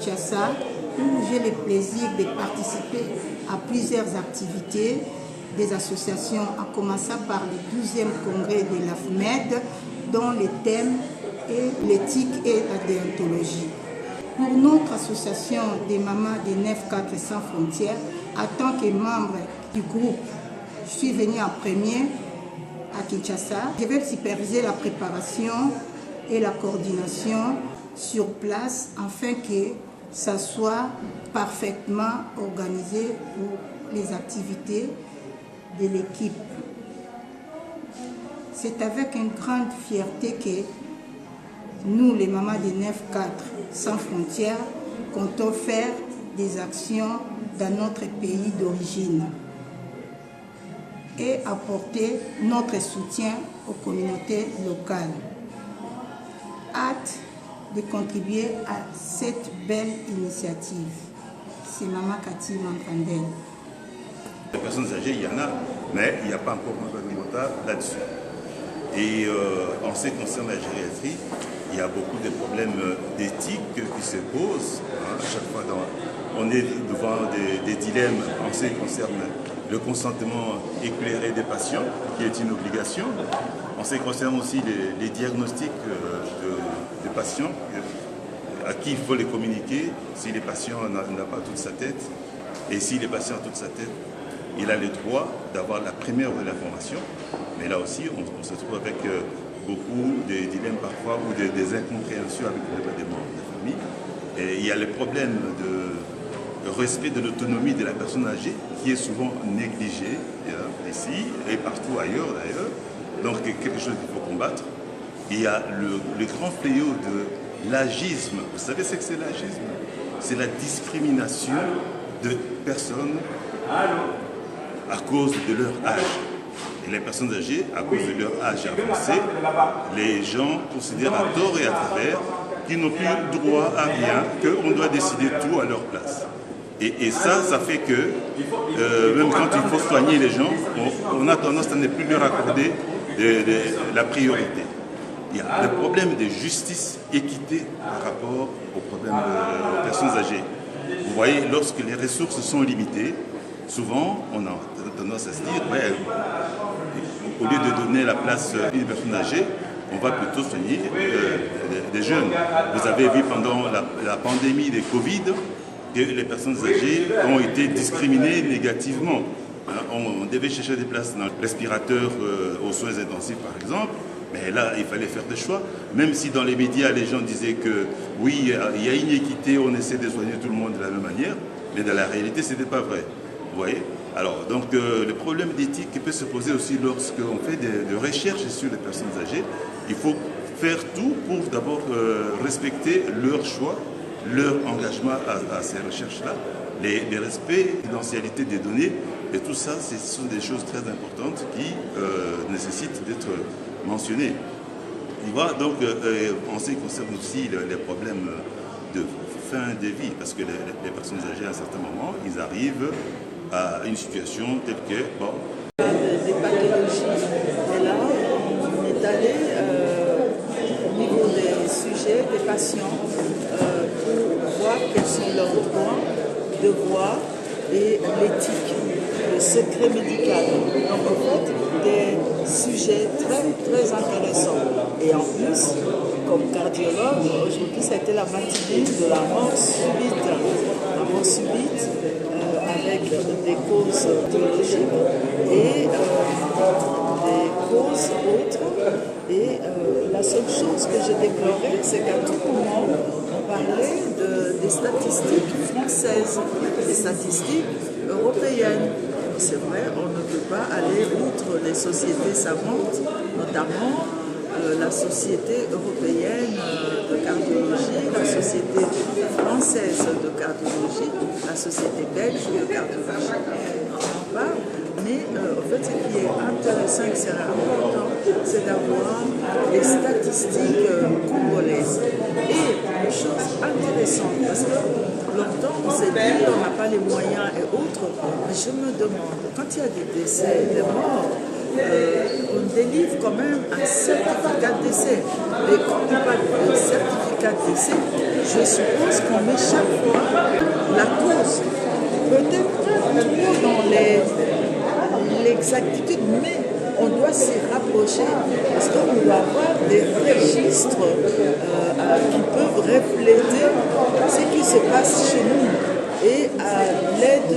Kinshasa, où j'ai le plaisir de participer à plusieurs activités des associations, en commençant par le 12e congrès de l'AFMED, dont le thème est l'éthique et la déontologie. Pour notre association des mamans des 9-4 sans frontières, en tant que membre du groupe, je suis venue en premier à Kinshasa. Je vais superviser la préparation et la coordination sur place afin que ça soit parfaitement organisé pour les activités de l'équipe. C'est avec une grande fierté que nous, les mamans des 9-4 sans frontières, comptons faire des actions dans notre pays d'origine et apporter notre soutien aux communautés locales. Hâte de contribuer à cette belle initiative. C'est Maman Cathy Mankandel. Les personnes âgées, il y en a, mais il n'y a pas encore un quota là-dessus. Et en ce qui concerne la gériatrie, il y a beaucoup de problèmes d'éthique qui se posent. À chaque fois, on est devant des dilemmes en ce qui concerne le consentement éclairé des patients, qui est une obligation. En ce qui concerne aussi les diagnostics des patients, à qui il faut les communiquer si les patients n'ont pas toute sa tête. Et si les patients ont toute sa tête, il a le droit d'avoir la première de l'information. Mais là aussi, on se trouve avec beaucoup de dilemmes parfois ou des incompréhensions avec les membres de la famille. Et il y a le problème de respect de l'autonomie de la personne âgée qui est souvent négligé ici et partout ailleurs d'ailleurs. Donc quelque chose qu'il faut combattre. Il y a le grand fléau de l'agisme. Vous savez ce que c'est l'agisme? C'est la discrimination de personnes à cause de leur âge. Et les personnes âgées, à cause de leur âge avancé, les gens considèrent à tort et à travers qu'ils n'ont plus droit à rien, qu'on doit décider tout à leur place. Et ça fait que, même quand il faut soigner les gens, on a tendance à ne plus leur accorder la priorité. Il y a le problème de justice, équité par rapport au problème des personnes âgées. Vous voyez, lorsque les ressources sont limitées, souvent on a tendance à se dire, ouais, au lieu de donner la place à une personne âgée, on va plutôt soigner des jeunes. Vous avez vu pendant la pandémie des Covid que les personnes âgées ont été discriminées négativement. On devait chercher des places dans le respirateur aux soins intensifs par exemple, mais là il fallait faire des choix. Même si dans les médias les gens disaient que oui, il y a une équité, on essaie de soigner tout le monde de la même manière, mais dans la réalité ce n'était pas vrai. Vous voyez? Alors, donc, le problème d'éthique peut se poser aussi lorsqu'on fait des recherches sur les personnes âgées. Il faut faire tout pour d'abord respecter leur choix, leur engagement à ces recherches-là, les respects, la confidentialité des données, et tout ça, ce sont des choses très importantes qui nécessitent d'être mentionnées. Il va donc, en ce qui concerne aussi les problèmes de fin de vie, parce que les personnes âgées, à un certain moment, ils arrivent à une situation telle que, bon... Des pathologies. Et là, on est allé au niveau des sujets, des patients, pour voir quels sont leurs droits, devoirs et l'éthique, le secret médical. Donc en fait, des sujets très intéressants. Et en plus, comme cardiologue, aujourd'hui, ça a été la matinée de la mort subite. La mort subite, avec des causes théologiques et des causes autres. Et la seule chose que j'ai déplorée, c'est qu'à tout moment, on parlait des statistiques françaises, des statistiques européennes. C'est vrai, on ne peut pas aller outre les sociétés savantes, notamment la Société européenne de cardiologie, la Société française de cardiologie, la Société belge de cardiologie. On en parle, mais en fait, ce qui est intéressant et qui serait important, c'est d'avoir les statistiques congolaises. Et une chose intéressante, parce que longtemps on s'est dit on n'a pas les moyens et autres, mais je me demande, quand il y a des décès, des morts, on délivre quand même un certificat de décès. Et quand on parle de certificat de décès, je suppose qu'on met chaque fois la cause. Peut-être pas trop dans l'exactitude, mais on doit s'y rapprocher parce qu'on doit avoir des registres qui peuvent refléter ce qui se passe chez nous. Et à l'aide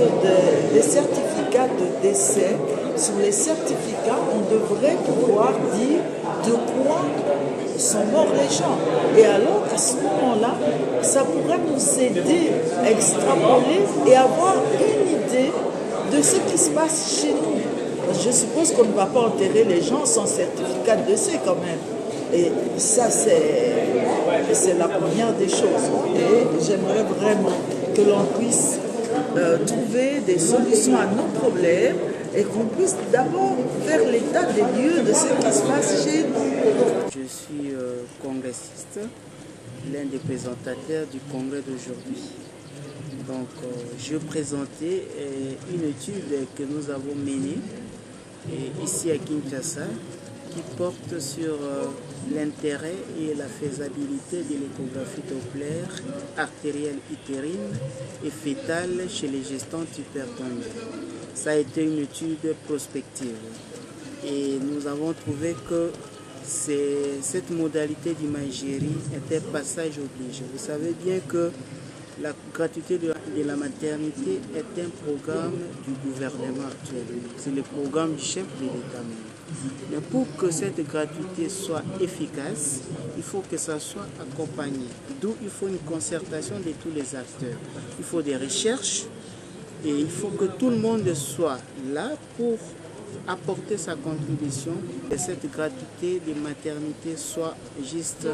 des certificats de décès, sur les certificats, on devrait pouvoir dire de quoi sont morts les gens. Et alors, à ce moment-là, ça pourrait nous aider à extrapoler et avoir une idée de ce qui se passe chez nous. Je suppose qu'on ne va pas enterrer les gens sans certificat de décès quand même. Et ça, c'est la première des choses. Et j'aimerais vraiment que l'on puisse trouver des solutions à nos problèmes et qu'on puisse d'abord faire l'état des lieux de ce qui se passe chez nous. Je suis congressiste, l'un des présentateurs du congrès d'aujourd'hui. Donc, je présentais une étude que nous avons menée ici à Kinshasa qui porte sur l'intérêt et la faisabilité de l'échographie Doppler artérielle utérine et fétale chez les gestantes hypertendues. Ça a été une étude prospective et nous avons trouvé que cette modalité d'imagerie était passage obligé. Vous savez bien que la gratuité de la maternité est un programme du gouvernement actuel. C'est le programme du chef de l'État même. Mais pour que cette gratuité soit efficace, il faut que ça soit accompagné. D'où il faut une concertation de tous les acteurs. Il faut des recherches et il faut que tout le monde soit là pour apporter sa contribution et cette gratuité de maternité soit juste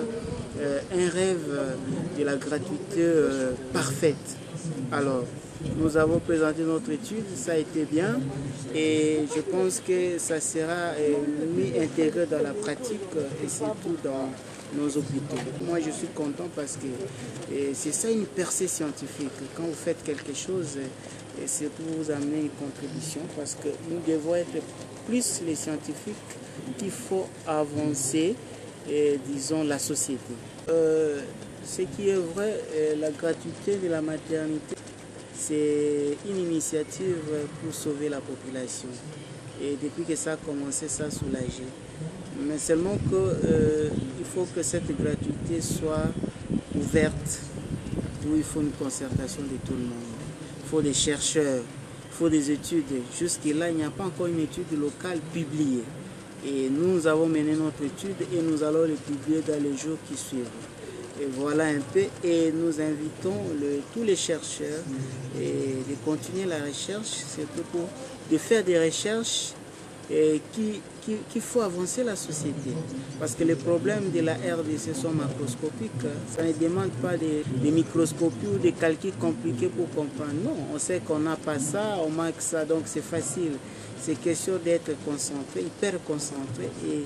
un rêve de la gratuité parfaite. Alors, nous avons présenté notre étude, ça a été bien et je pense que ça sera mis intégré dans la pratique et surtout dans nos hôpitaux. Moi, je suis content parce que c'est ça une percée scientifique. Quand vous faites quelque chose, c'est pour vous amener une contribution parce que nous devons être plus les scientifiques qu'il faut avancer, disons, la société. Ce qui est vrai, la gratuité de la maternité, c'est une initiative pour sauver la population. Et depuis que ça a commencé, ça a soulagé. Mais seulement qu'il faut que cette gratuité soit ouverte, où il faut une concertation de tout le monde. Il faut des chercheurs, il faut des études. Jusque-là, il n'y a pas encore une étude locale publiée. Et nous avons mené notre étude et nous allons le publier dans les jours qui suivent. Et voilà un peu. Et nous invitons tous les chercheurs de continuer la recherche, surtout pour de faire des recherches qu'il faut avancer la société. Parce que les problèmes de la RDC sont macroscopiques. Ça ne demande pas des microscopies ou des calculs compliqués pour comprendre. Non, on sait qu'on n'a pas ça, on manque ça, donc c'est facile. C'est question d'être concentré, hyper concentré et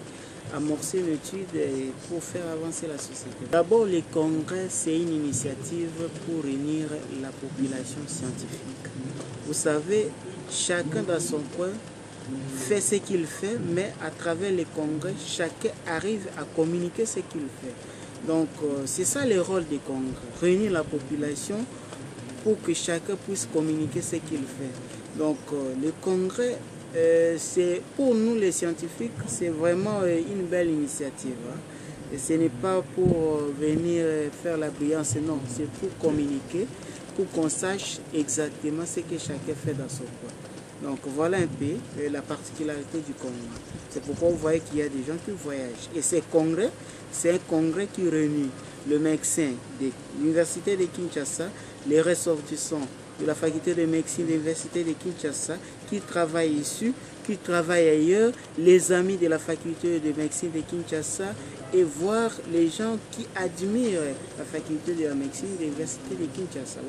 amorcer une étude pour faire avancer la société. D'abord, les congrès, c'est une initiative pour réunir la population scientifique. Vous savez, chacun dans son coin fait ce qu'il fait, mais à travers les congrès, chacun arrive à communiquer ce qu'il fait. Donc, c'est ça le rôle des congrès, réunir la population pour que chacun puisse communiquer ce qu'il fait. Donc, le congrès, c'est pour nous les scientifiques, c'est vraiment une belle initiative. Hein. Et ce n'est pas pour venir faire la brillance, non, c'est pour communiquer, pour qu'on sache exactement ce que chacun fait dans son coin. Donc voilà un peu la particularité du congrès. C'est pourquoi vous voyez qu'il y a des gens qui voyagent. Et ce congrès, c'est un congrès qui réunit le médecin de l'université de Kinshasa, les ressortissants de la faculté de médecine de l'université de Kinshasa, qui travaillent ici, qui travaillent ailleurs, les amis de la faculté de médecine de Kinshasa, et voir les gens qui admirent la faculté de la médecine de l'université de Kinshasa.